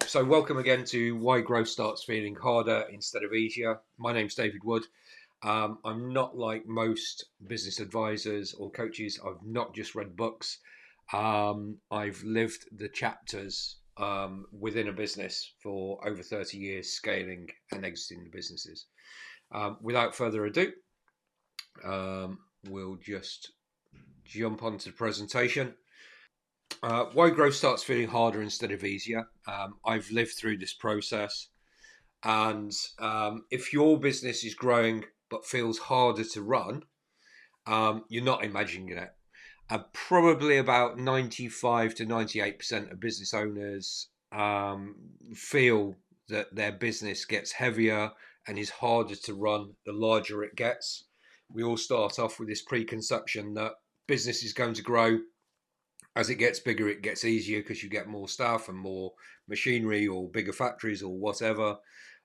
So welcome again to Why Growth Starts Feeling Harder Instead of Easier. My name's David Wood. I'm not like most business advisors or coaches. I've not just read books. I've lived the chapters within a business for over 30 years, scaling and exiting the businesses. Without further ado, we'll just jump onto the presentation. Why growth starts feeling harder instead of easier. I've lived through this process, and if your business is growing but feels harder to run, you're not imagining it. Probably about 95 to 98% of business owners feel that their business gets heavier and is harder to run the larger it gets. We all start off with this preconception that business is going to grow. As it gets bigger, it gets easier because you get more staff and more machinery or bigger factories or whatever.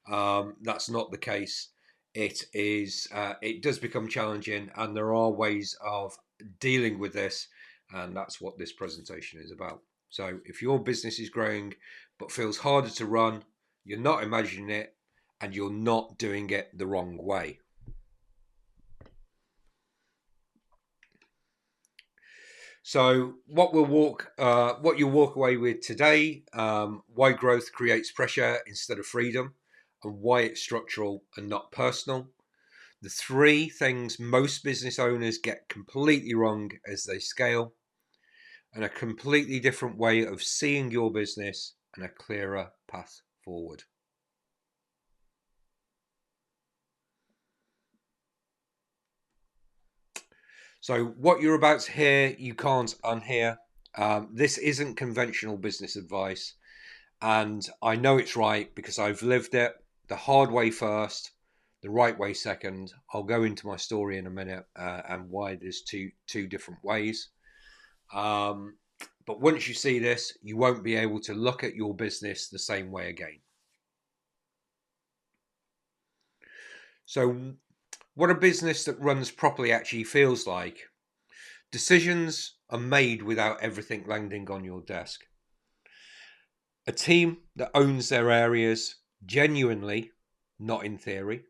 That's not the case. It is. It does become challenging, and there are ways of dealing with this, and that's what this presentation is about. So, if your business is growing but feels harder to run, you're not imagining it, and you're not doing it the wrong way. So, what you'll walk away with today, why growth creates pressure instead of freedom, and why it's structural and not personal. The three things most business owners get completely wrong as they scale, and a completely different way of seeing your business and a clearer path forward. So, what you're about to hear, you can't unhear. This isn't conventional business advice. And I know it's right because I've lived it the hard way first, the right way second. I'll go into my story in a minute and why there's two different ways. But once you see this, you won't be able to look at your business the same way again. So, what a business that runs properly actually feels like. Decisions are made without everything landing on your desk. A team that owns their areas genuinely, not in theory.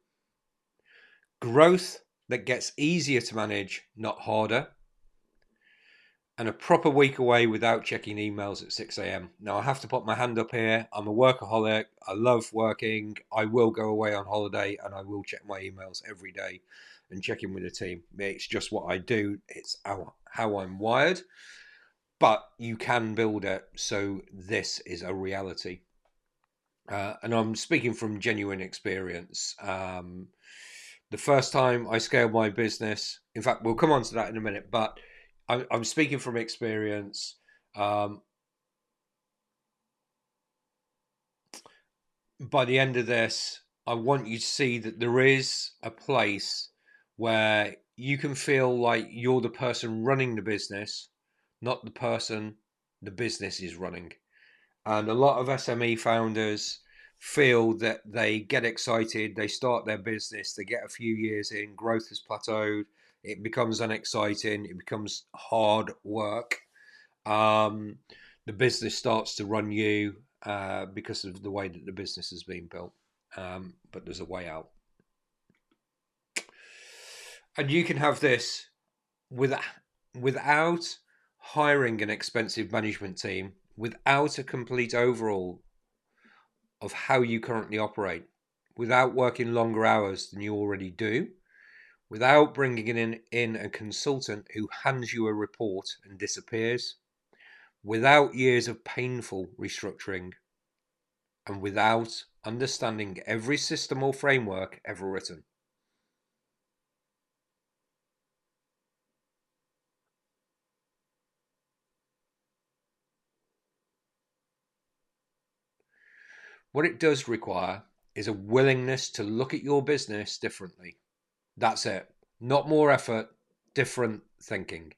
Growth that gets easier to manage, not harder. And a proper week away without checking emails at 6 a.m. Now, I have to put my hand up here. I'm a workaholic. I love working. I will go away on holiday and I will check my emails every day and check in with the team. It's just what I do, it's how I'm wired. But you can build it. So, this is a reality. And I'm speaking from genuine experience. The first time I scaled my business, in fact, we'll come on to that in a minute, but I'm speaking from experience. By the end of this, I want you to see that there is a place where you can feel like you're the person running the business, not the person the business is running. And a lot of SME founders feel that they get excited, they start their business, they get a few years in, growth has plateaued, it becomes unexciting, it becomes hard work. Um, the business starts to run you because of the way that the business has been built. But there's a way out. And you can have this without hiring an expensive management team, without a complete overhaul of how you currently operate, without working longer hours than you already do, without bringing in a consultant who hands you a report and disappears, without years of painful restructuring, and without understanding every system or framework ever written. What it does require is a willingness to look at your business differently. That's it. Not more effort, different thinking.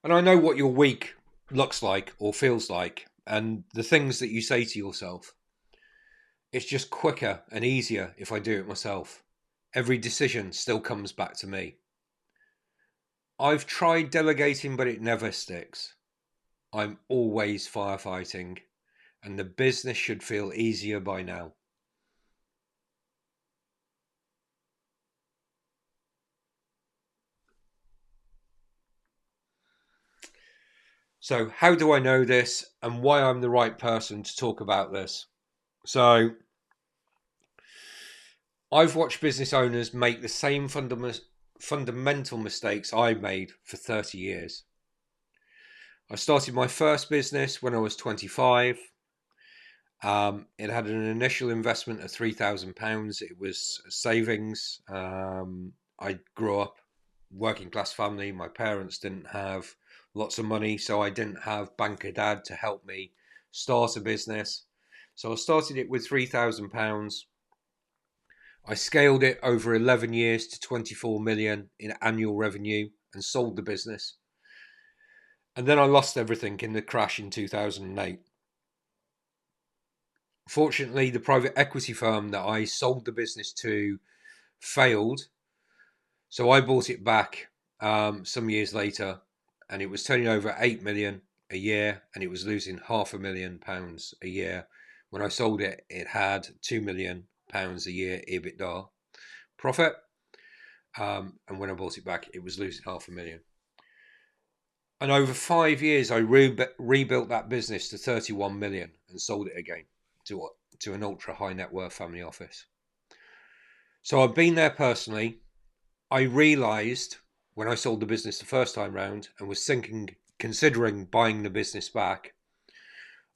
And I know what your week looks like or feels like, and the things that you say to yourself. It's just quicker and easier if I do it myself. Every decision still comes back to me. I've tried delegating, but it never sticks. I'm always firefighting, and the business should feel easier by now. So how do I know this and why I'm the right person to talk about this? So I've watched business owners make the same fundamental mistakes I made for 30 years. I started my first business when I was 25. It had an initial investment of £3,000. It was savings. I grew up working class family. My parents didn't have lots of money, so I didn't have banker dad to help me start a business. So I started it with £3,000. I scaled it over 11 years to 24 million in annual revenue and sold the business. And then I lost everything in the crash in 2008. Fortunately, the private equity firm that I sold the business to failed. So I bought it back some years later, and it was turning over 8 million a year, and it was losing £500,000 a year. When I sold it, it had £2 million a year EBITDA profit. And when I bought it back, it was losing £500,000. And over 5 years, I rebuilt that business to 31 million and sold it again to an ultra high net worth family office. So I've been there personally. I realised when I sold the business the first time round and was considering buying the business back,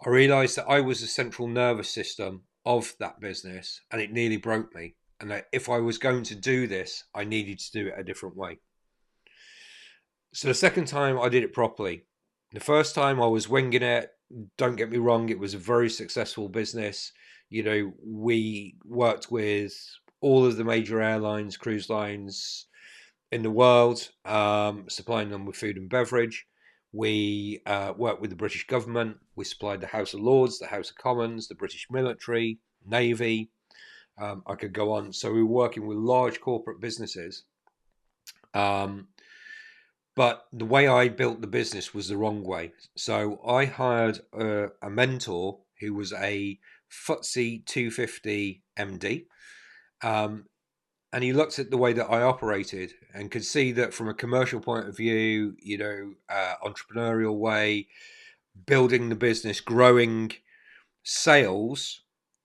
I realised that I was the central nervous system of that business and it nearly broke me. And that if I was going to do this, I needed to do it a different way. So the second time I did it properly. The first time I was winging it. Don't get me wrong, it was a very successful business. We worked with all of the major airlines, cruise lines in the world, supplying them with food and beverage. We worked with the British government. We supplied the House of Lords, the House of Commons, the British military, Navy. I could go on. So we were working with large corporate businesses. But the way I built the business was the wrong way. So I hired a mentor who was a FTSE 250 MD. And he looked at the way that I operated and could see that from a commercial point of view, entrepreneurial way, building the business, growing sales,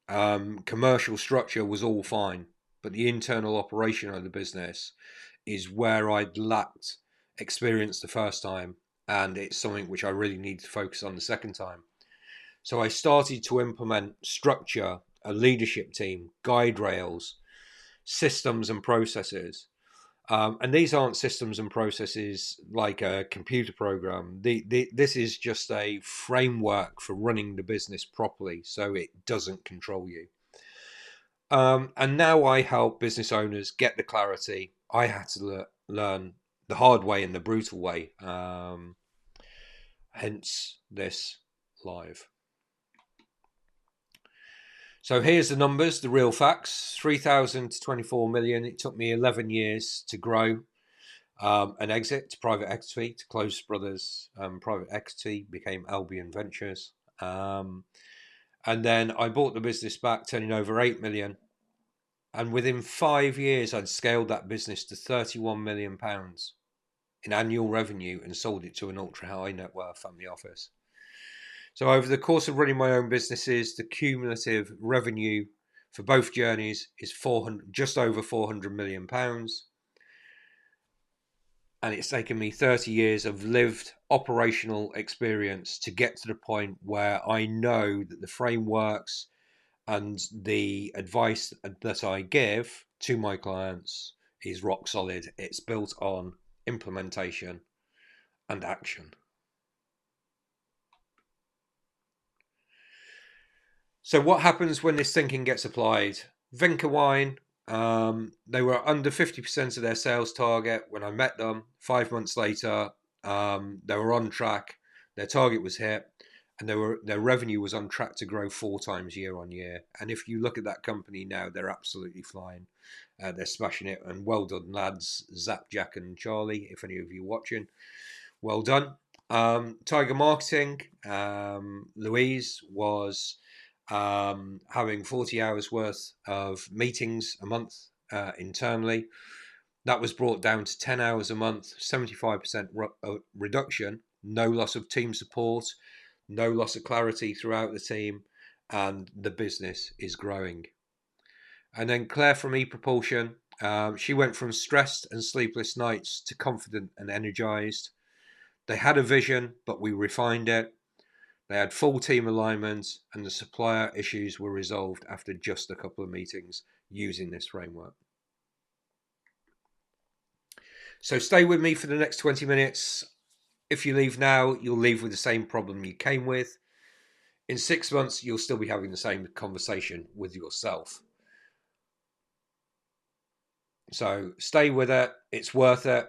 commercial structure was all fine. But the internal operation of the business is where I'd lacked experience the first time, and it's something which I really need to focus on the second time. So I started to implement structure, a leadership team, guide rails, systems and processes. And these aren't systems and processes like a computer program. This is just a framework for running the business properly so it doesn't control you. And now I help business owners get the clarity. I had to learn the hard way and the brutal way. Hence this live. So here's the numbers, the real facts. 3,000 to 24 million. It took me 11 years to grow an exit to private equity, to Close Brothers Private Equity, became Albion Ventures. And then I bought the business back, turning over 8 million. And within 5 years, I'd scaled that business to £31 million in annual revenue and sold it to an ultra high net worth family office. So over the course of running my own businesses, the cumulative revenue for both journeys is just over £400 million. And it's taken me 30 years of lived operational experience to get to the point where I know that the frameworks and the advice that I give to my clients is rock solid. It's built on implementation and action. So what happens when this thinking gets applied? Vinca Wine, they were under 50% of their sales target when I met them. 5 months later, they were on track. Their target was hit. and their revenue was on track to grow 4 times year on year. And if you look at that company now, they're absolutely flying. They're smashing it, and well done, lads. Zach, Jack, and Charlie. If any of you watching, well done. Tiger Marketing, Louise was having 40 hours worth of meetings a month internally. That was brought down to 10 hours a month, 75% reduction, no loss of team support, no loss of clarity throughout the team, and the business is growing. And then Claire from ePropulsion, she went from stressed and sleepless nights to confident and energized. They had a vision, but we refined it. They had full team alignment, and the supplier issues were resolved after just a couple of meetings using this framework. So stay with me for the next 20 minutes. If you leave now, you'll leave with the same problem you came with. In 6 months, you'll still be having the same conversation with yourself. So stay with it. It's worth it.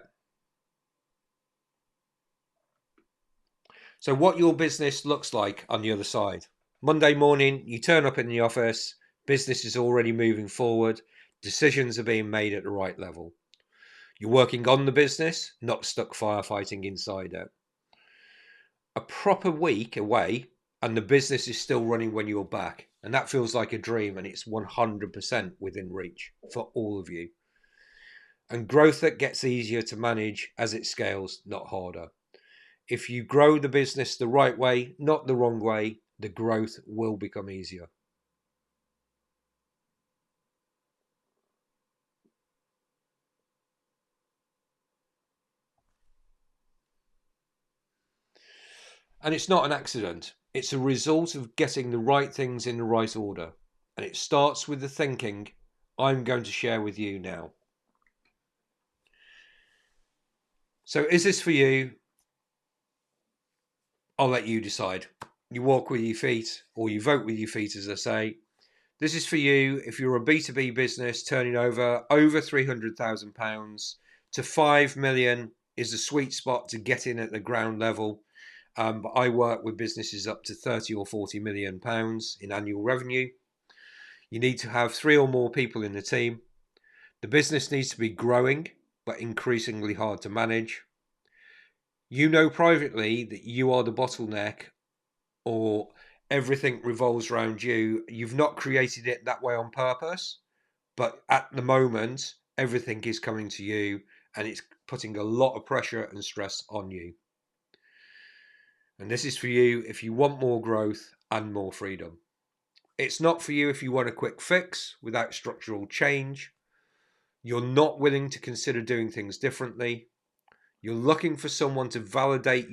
So what your business looks like on the other side. Monday morning, you turn up in the office. Business is already moving forward. Decisions are being made at the right level. You're working on the business, not stuck firefighting inside it. A proper week away and the business is still running when you're back. And that feels like a dream, and it's 100% within reach for all of you. And growth that gets easier to manage as it scales, not harder. If you grow the business the right way, not the wrong way, the growth will become easier. And it's not an accident. It's a result of getting the right things in the right order. And it starts with the thinking I'm going to share with you now. So is this for you? I'll let you decide. You walk with your feet, or you vote with your feet, as I say. This is for you if you're a B2B business turning over £300,000 to 5 million is the sweet spot to get in at the ground level. But I work with businesses up to 30 or 40 million pounds in annual revenue. You need to have 3 or more people in the team. The business needs to be growing, but increasingly hard to manage. You know privately that you are the bottleneck, or everything revolves around you. You've not created it that way on purpose, but at the moment, everything is coming to you and it's putting a lot of pressure and stress on you. And this is for you if you want more growth and more freedom. It's not for you if you want a quick fix without structural change. You're not willing to consider doing things differently. You're looking for someone to validate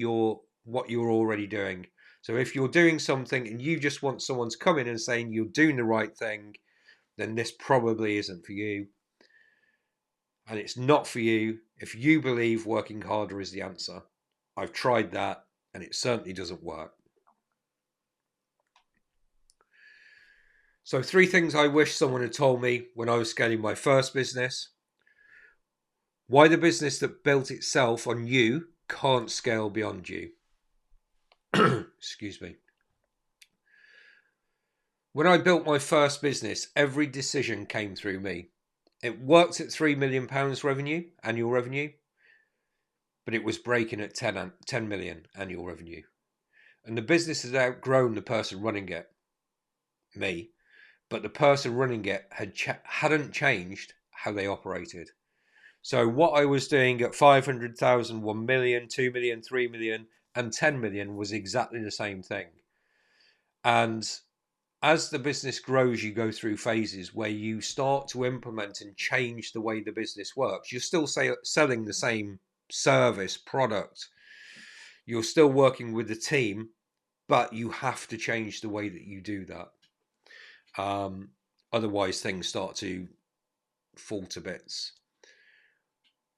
what you're already doing. So if you're doing something and you just want someone to come in and saying you're doing the right thing, then this probably isn't for you. And it's not for you if you believe working harder is the answer. I've tried that and it certainly doesn't work. So 3 things I wish someone had told me when I was scaling my first business. Why the business that built itself on you can't scale beyond you. Excuse me. When I built my first business, every decision came through me. It worked at £3 million annual revenue, but it was breaking at 10 million annual revenue. And the business has outgrown the person running it, me, but the person running it hadn't changed how they operated. So what I was doing at 500,000, 1 million, 2 million, 3 million, and 10 million was exactly the same thing. And as the business grows, you go through phases where you start to implement and change the way the business works. You're still selling the same service, product. You're still working with the team, but you have to change the way that you do that. Otherwise, things start to fall to bits.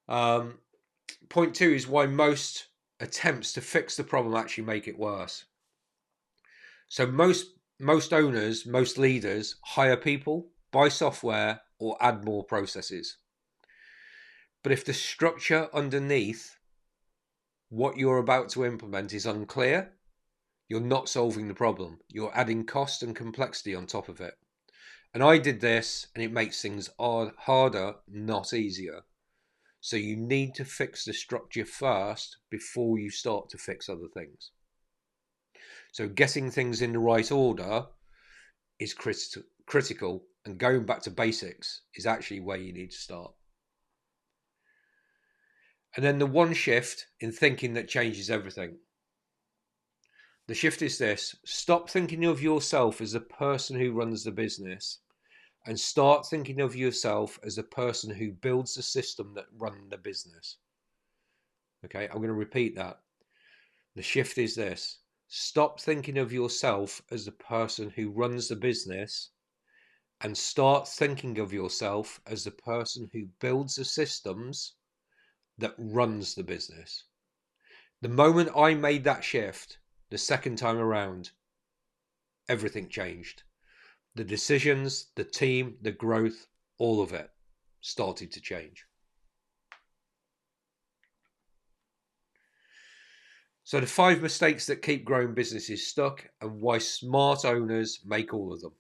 Point 2 is why most attempts to fix the problem actually make it worse. So most owners, most leaders hire people, buy software, or add more processes. But if the structure underneath what you're about to implement is unclear, you're not solving the problem. You're adding cost and complexity on top of it. And I did this, and it makes things harder, not easier. So you need to fix the structure first before you start to fix other things. So getting things in the right order is critical, and going back to basics is actually where you need to start. And then the one shift in thinking that changes everything. The shift is this: stop thinking of yourself as the person who runs the business and start thinking of yourself as the person who builds the system that runs the business. Okay, I'm going to repeat that. The shift is this: stop thinking of yourself as the person who runs the business and start thinking of yourself as the person who builds the systems that runs the business. The moment I made that shift, the second time around, everything changed. The decisions, the team, the growth, all of it started to change. So the 5 mistakes that keep growing businesses stuck and why smart owners make all of them.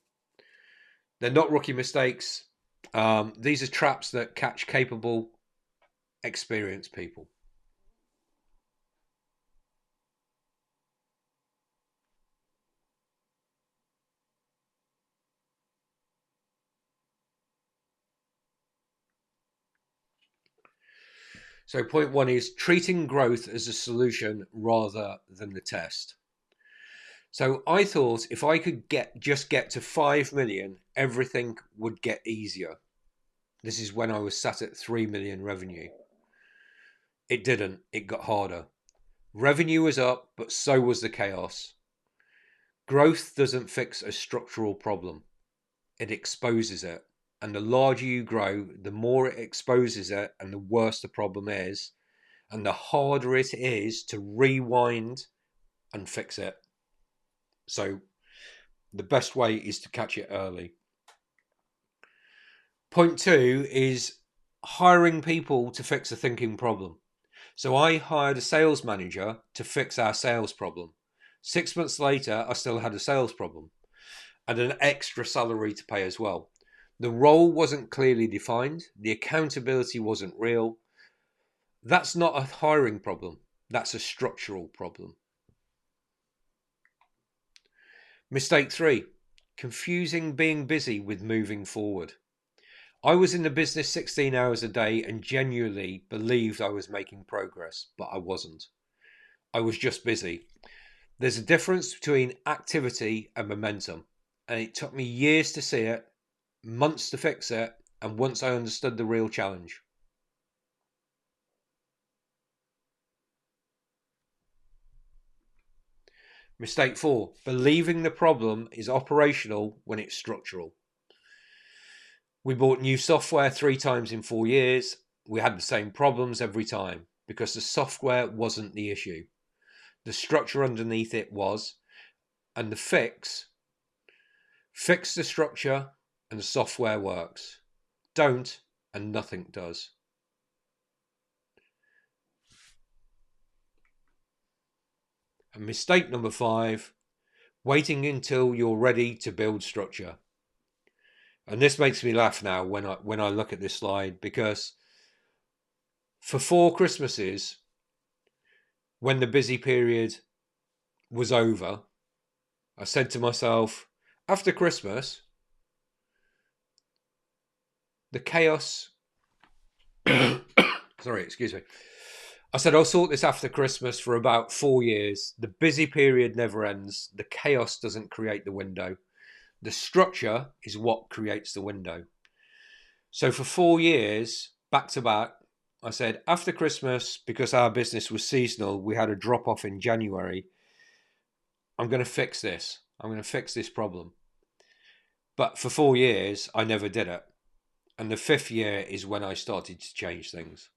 They're not rookie mistakes. These are traps that catch capable, experienced people. So point 1 is treating growth as a solution rather than the test. So I thought if I could just get to 5 million, everything would get easier. This is when I was sat at 3 million revenue. It didn't. It got harder. Revenue was up, but so was the chaos. Growth doesn't fix a structural problem. It exposes it. And the larger you grow, the more it exposes it and the worse the problem is. And the harder it is to rewind and fix it. So the best way is to catch it early. Point 2 is hiring people to fix a thinking problem. So I hired a sales manager to fix our sales problem. 6 months later, I still had a sales problem and an extra salary to pay as well. The role wasn't clearly defined. The accountability wasn't real. That's not a hiring problem. That's a structural problem. Mistake 3, confusing being busy with moving forward. I was in the business 16 hours a day and genuinely believed I was making progress, but I wasn't. I was just busy. There's a difference between activity and momentum, and it took me years to see it, months to fix it, and once I understood the real challenge. Mistake 4, believing the problem is operational when it's structural. We bought new software 3 times in 4 years. We had the same problems every time because the software wasn't the issue. The structure underneath it was, and the fix the structure and the software works. Don't, and nothing does. And mistake number 5, waiting until you're ready to build structure. And this makes me laugh now when I look at this slide, because for 4 Christmases, when the busy period was over, I said to myself, after Christmas, the chaos, sorry, excuse me. I said, I'll sort this after Christmas for about 4 years. The busy period never ends. The chaos doesn't create the window. The structure is what creates the window. So for 4 years, back to back, I said, after Christmas, because our business was seasonal, we had a drop off in January. I'm going to fix this. I'm going to fix this problem. But for 4 years, I never did it. And the 5th year is when I started to change things.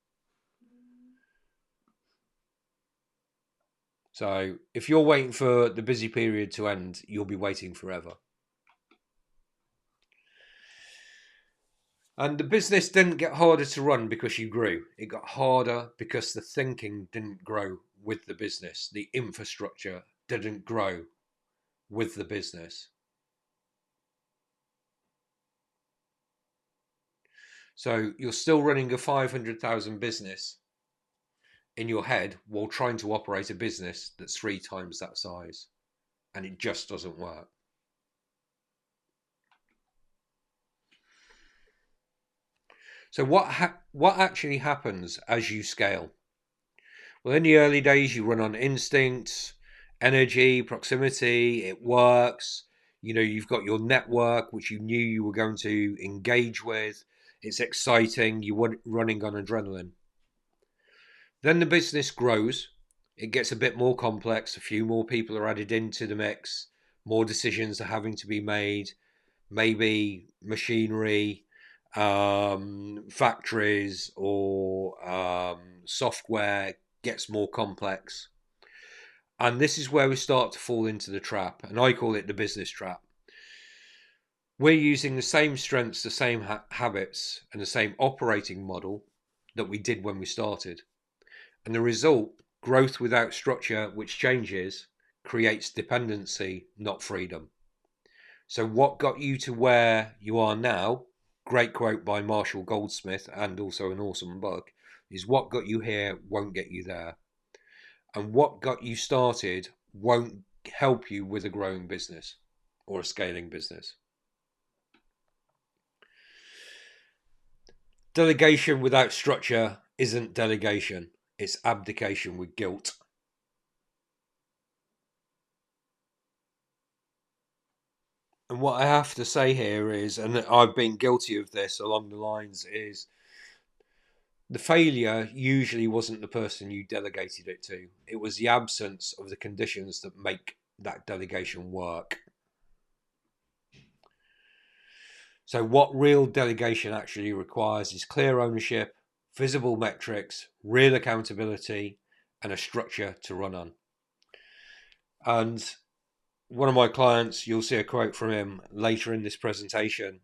So if you're waiting for the busy period to end, you'll be waiting forever. And the business didn't get harder to run because you grew. It got harder because the thinking didn't grow with the business. The infrastructure didn't grow with the business. So you're still running a 500,000 business in your head while trying to operate a business that's 3 times that size, and it just doesn't work. So what actually happens as you scale? Well, in the early days, you run on instinct, energy, proximity. It works. You've got your network, which you knew you were going to engage with. It's exciting. You're running on adrenaline. Then the business grows. It gets a bit more complex. A few more people are added into the mix. More decisions are having to be made. Maybe machinery, factories, or software gets more complex. And this is where we start to fall into the trap. And I call it the business trap. We're using the same strengths, the same habits, and the same operating model that we did when we started. And the result, growth without structure, which changes, creates dependency, not freedom. So what got you to where you are now, great quote by Marshall Goldsmith, and also an awesome book, is what got you here won't get you there. And what got you started won't help you with a growing business or a scaling business. Delegation without structure isn't delegation. It's abdication with guilt. And what I have to say here is, and I've been guilty of this along the lines, is the failure usually wasn't the person you delegated it to. It was the absence of the conditions that make that delegation work. So what real delegation actually requires is clear ownership, visible metrics, real accountability, and a structure to run on. And one of my clients, you'll see a quote from him later in this presentation.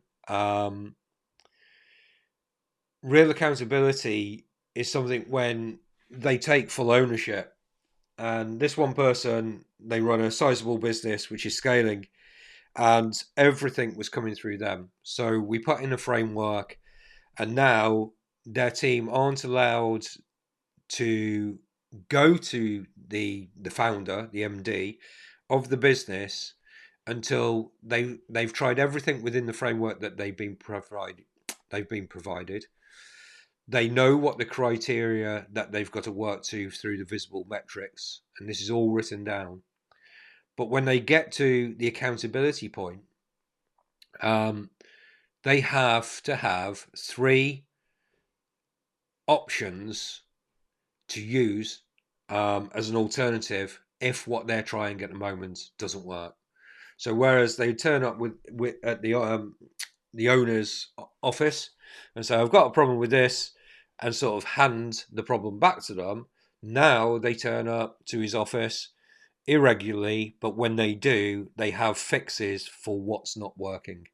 Real accountability is something when they take full ownership. And this one person, they run a sizable business which is scaling, and everything was coming through them. So we put in a framework, and now their team aren't allowed to go to the founder, the MD of the business, until they've tried everything within the framework that they've been provided. They know what the criteria that they've got to work to through the visible metrics, and this is all written down. But when they get to the accountability point, they have to have 3 options to use as an alternative if what they're trying at the moment doesn't work. So whereas they turn up with at the owner's office and say, I've got a problem with this, and sort of hand the problem back to them, now they turn up to his office irregularly, but when they do, they have fixes for what's not working.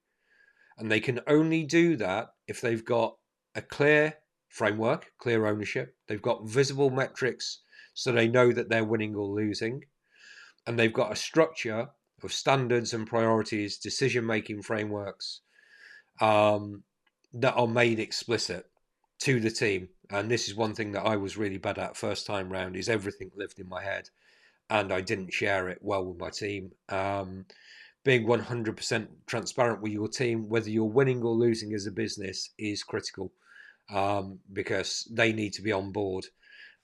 And they can only do that if they've got a clear framework, clear ownership, they've got visible metrics so they know that they're winning or losing, and they've got a structure of standards and priorities, decision-making frameworks that are made explicit to the team. And this is one thing that I was really bad at first time round, is everything lived in my head and I didn't share it well with my team. Being 100% transparent with your team, whether you're winning or losing as a business, is critical because they need to be on board.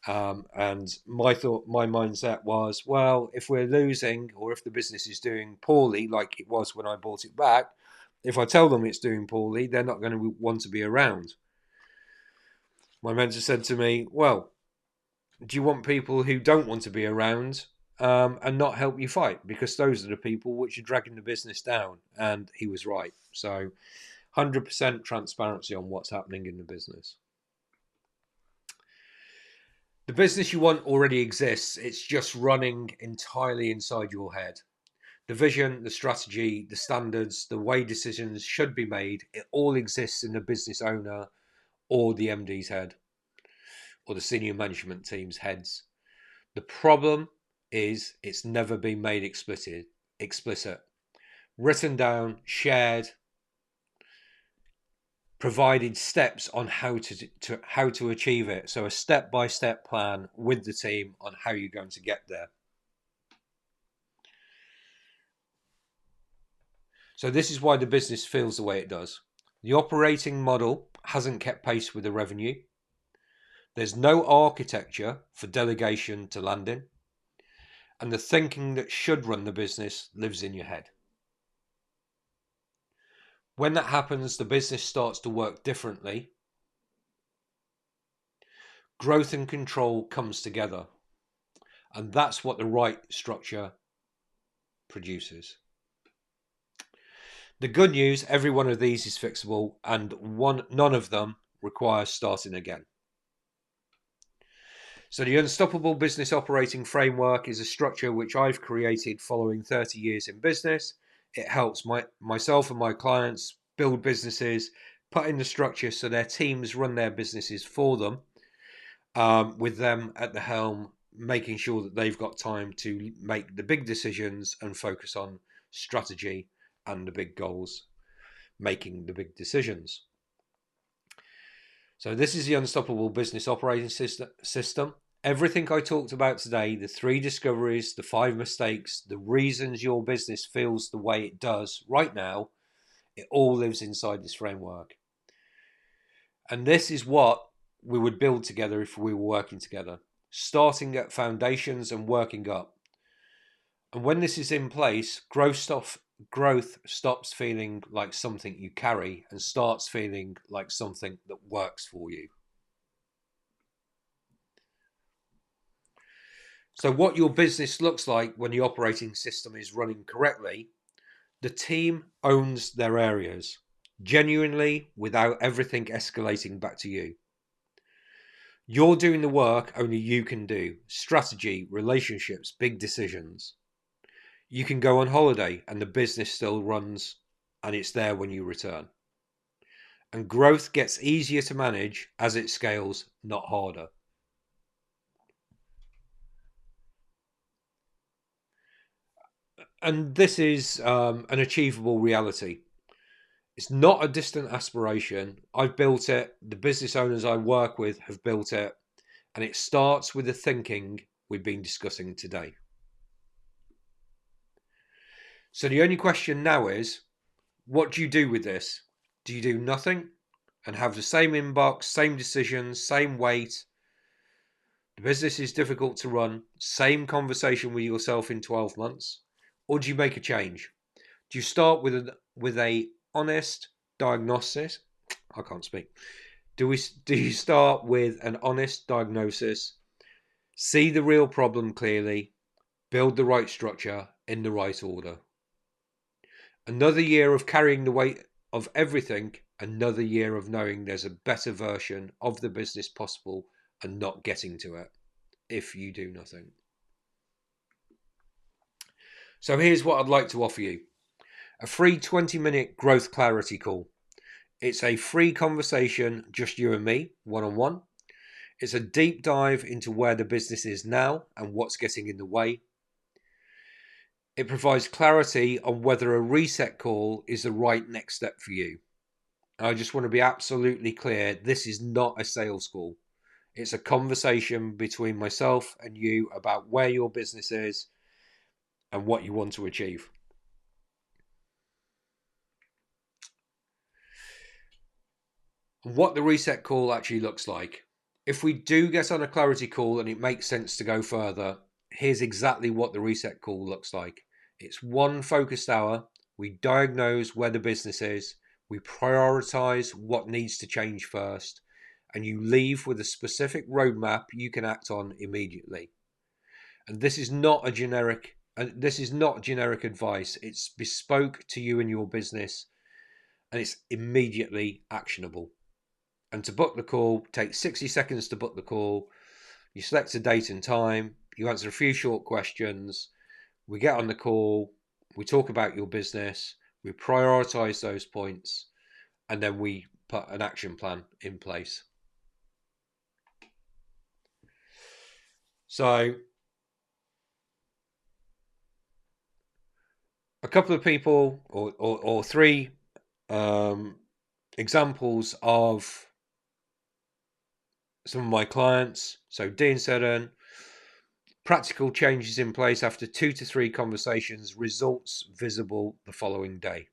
And my mindset was, well, if we're losing or if the business is doing poorly, like it was when I bought it back, if I tell them it's doing poorly, they're not going to want to be around. My mentor said to me, well, do you want people who don't want to be around and not help you fight? Because those are the people which are dragging the business down. And he was right. So 100% transparency on what's happening in the business. The business you want already exists. It's just running entirely inside your head. The vision, the strategy, the standards, the way decisions should be made, it all exists in the business owner or the MD's head or the senior management team's heads. The problem is it's never been made explicit, written down, shared, provided steps on how to achieve it. So a step-by-step plan with the team on how you're going to get there. So this is why the business feels the way it does. The operating model hasn't kept pace with the revenue. There's no architecture for delegation to land in. And the thinking that should run the business lives in your head. When that happens, the business starts to work differently. Growth and control comes together. And that's what the right structure produces. The good news, every one of these is fixable, and none of them requires starting again. So the Unstoppable Business Operating Framework is a structure which I've created following 30 years in business. It helps myself and my clients build businesses, put in the structure so their teams run their businesses for them, with them at the helm, making sure that they've got time to make the big decisions and focus on strategy and the big goals, making the big decisions. So this is the Unstoppable Business Operating System. Everything I talked about today, the 3 discoveries, the 5 mistakes, the reasons your business feels the way it does right now, it all lives inside this framework. And this is what we would build together if we were working together, starting at foundations and working up. And when this is in place, growth stops feeling like something you carry and starts feeling like something that works for you. So what your business looks like when the operating system is running correctly, the team owns their areas, genuinely, without everything escalating back to you. You're doing the work only you can do. Strategy, relationships, big decisions. You can go on holiday and the business still runs and it's there when you return. And growth gets easier to manage as it scales, not harder. And this is an achievable reality. It's not a distant aspiration. I've built it. The business owners I work with have built it. And it starts with the thinking we've been discussing today. So the only question now is, what do you do with this? Do you do nothing and have the same inbox, same decisions, same weight? The business is difficult to run, same conversation with yourself in 12 months? Or do you make a change? Do you start with a honest diagnosis? I can't speak. Do you start with an honest diagnosis, see the real problem clearly, build the right structure in the right order? Another year of carrying the weight of everything, another year of knowing there's a better version of the business possible and not getting to it if you do nothing. So here's what I'd like to offer you. A free 20-minute growth clarity call. It's a free conversation, just you and me, one-on-one. It's a deep dive into where the business is now and what's getting in the way. It provides clarity on whether a reset call is the right next step for you. I just want to be absolutely clear, this is not a sales call. It's a conversation between myself and you about where your business is and what you want to achieve. And what the reset call actually looks like. If we do get on a clarity call and it makes sense to go further, here's exactly what the reset call looks like. It's one focused hour. We diagnose where the business is. We prioritize what needs to change first. And you leave with a specific roadmap you can act on immediately. And this is not generic advice. It's bespoke to you and your business, and it's immediately actionable. And to book the call, take 60 seconds to book the call. You select a date and time. You answer a few short questions. We get on the call. We talk about your business. We prioritize those points. And then we put an action plan in place. So couple of people or three examples of some of my clients. So Dean Seddon, practical changes in place after 2 to 3 conversations, results visible the following day.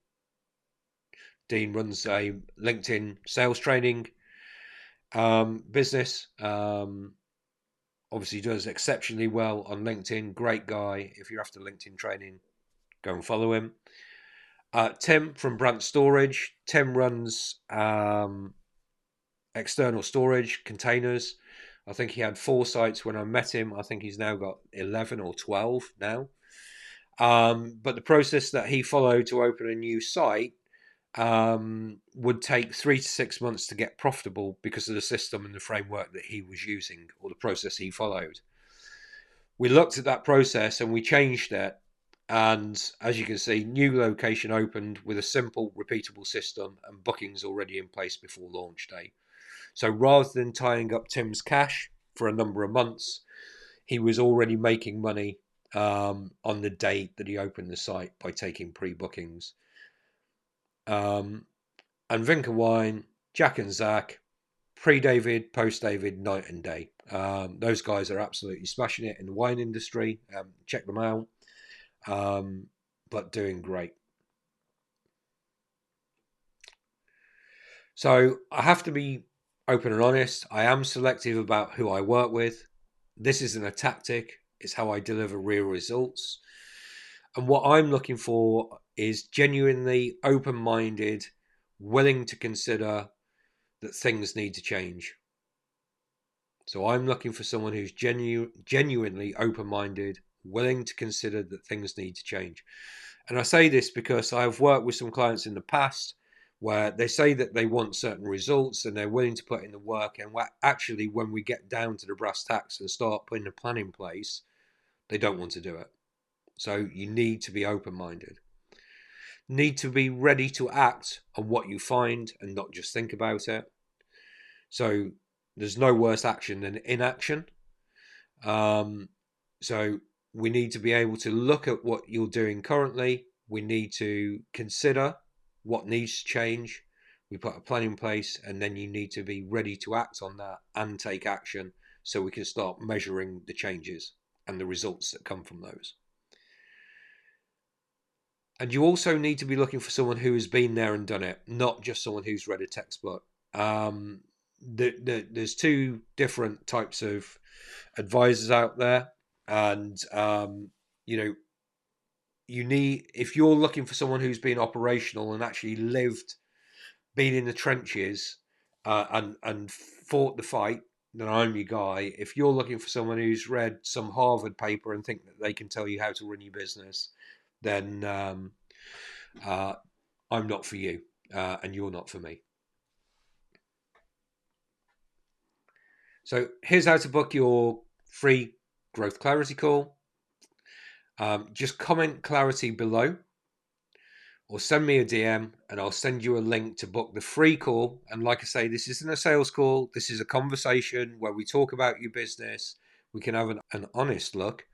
Dean runs a LinkedIn sales training business. Obviously does exceptionally well on LinkedIn. Great guy. If you're after LinkedIn training, go and follow him. Tim from Brant Storage. Tim runs external storage containers. I think he had 4 sites when I met him. I think he's now got 11 or 12 now. But the process that he followed to open a new site would take 3 to 6 months to get profitable because of the system and the framework that he was using, or the process he followed. We looked at that process and we changed it. And as you can see, new location opened with a simple, repeatable system and bookings already in place before launch day. So rather than tying up Tim's cash for a number of months, he was already making money on the day that he opened the site by taking pre-bookings. And Vink and Wine, Jack and Zach, pre-David, post-David, night and day. Those guys are absolutely smashing it in the wine industry. Check them out. But doing great. So I have to be open and honest. I am selective about who I work with. This isn't a tactic. It's how I deliver real results. And what I'm looking for is genuinely open-minded, willing to consider that things need to change. So I'm looking for someone who's genuinely open-minded, willing to consider that things need to change. And I say this because I've worked with some clients in the past where they say that they want certain results and they're willing to put in the work. And actually, when we get down to the brass tacks and start putting a plan in place, they don't want to do it. So you need to be open-minded. Need to be ready to act on what you find and not just think about it. So there's no worse action than inaction. So we need to be able to look at what you're doing currently. We need to consider what needs to change. We put a plan in place, and then you need to be ready to act on that and take action so we can start measuring the changes and the results that come from those. And you also need to be looking for someone who has been there and done it, not just someone who's read a textbook. There's 2 different types of advisors out there, and you need, if you're looking for someone who's been operational and actually lived, been in the trenches, and fought the fight, then I'm your guy. If you're looking for someone who's read some Harvard paper and think that they can tell you how to run your business, then I'm not for you, and you're not for me. So here's how to book your free growth clarity call. Just comment clarity below or send me a DM and I'll send you a link to book the free call. And like I say, this isn't a sales call. This is a conversation where we talk about your business. We can have an honest look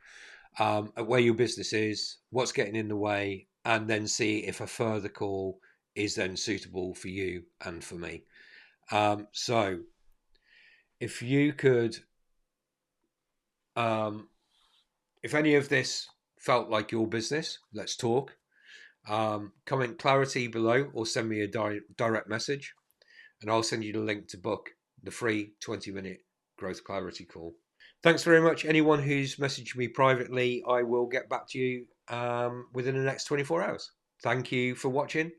at where your business is, what's getting in the way, and then see if a further call is then suitable for you and for me. So if you could, if any of this felt like your business, let's talk. Comment clarity below or send me a direct message and I'll send you the link to book the free 20-minute growth clarity call. Thanks very much. Anyone who's messaged me privately, I will get back to you within the next 24 hours. Thank you for watching.